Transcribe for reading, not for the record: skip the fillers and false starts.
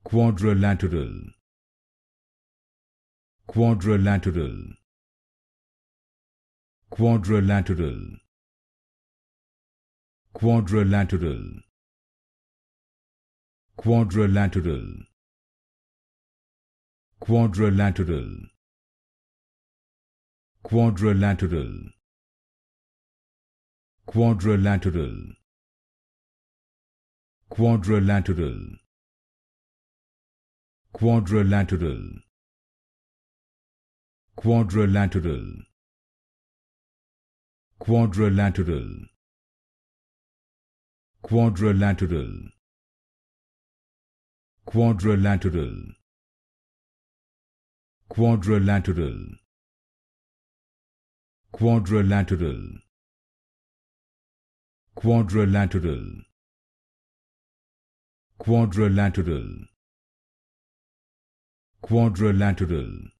Quadrilateral. Quadrilateral. Quadrilateral. Quadrilateral. Quadrilateral. Quadrilateral. Quadrilateral. Quadrilateral. Quadrilateral. Quadrilateral. Quadrilateral. Quadrilateral. Quadrilateral. Quadrilateral. Quadrilateral. Quadrilateral. Quadrilateral. Quadrilateral. Quadrilateral.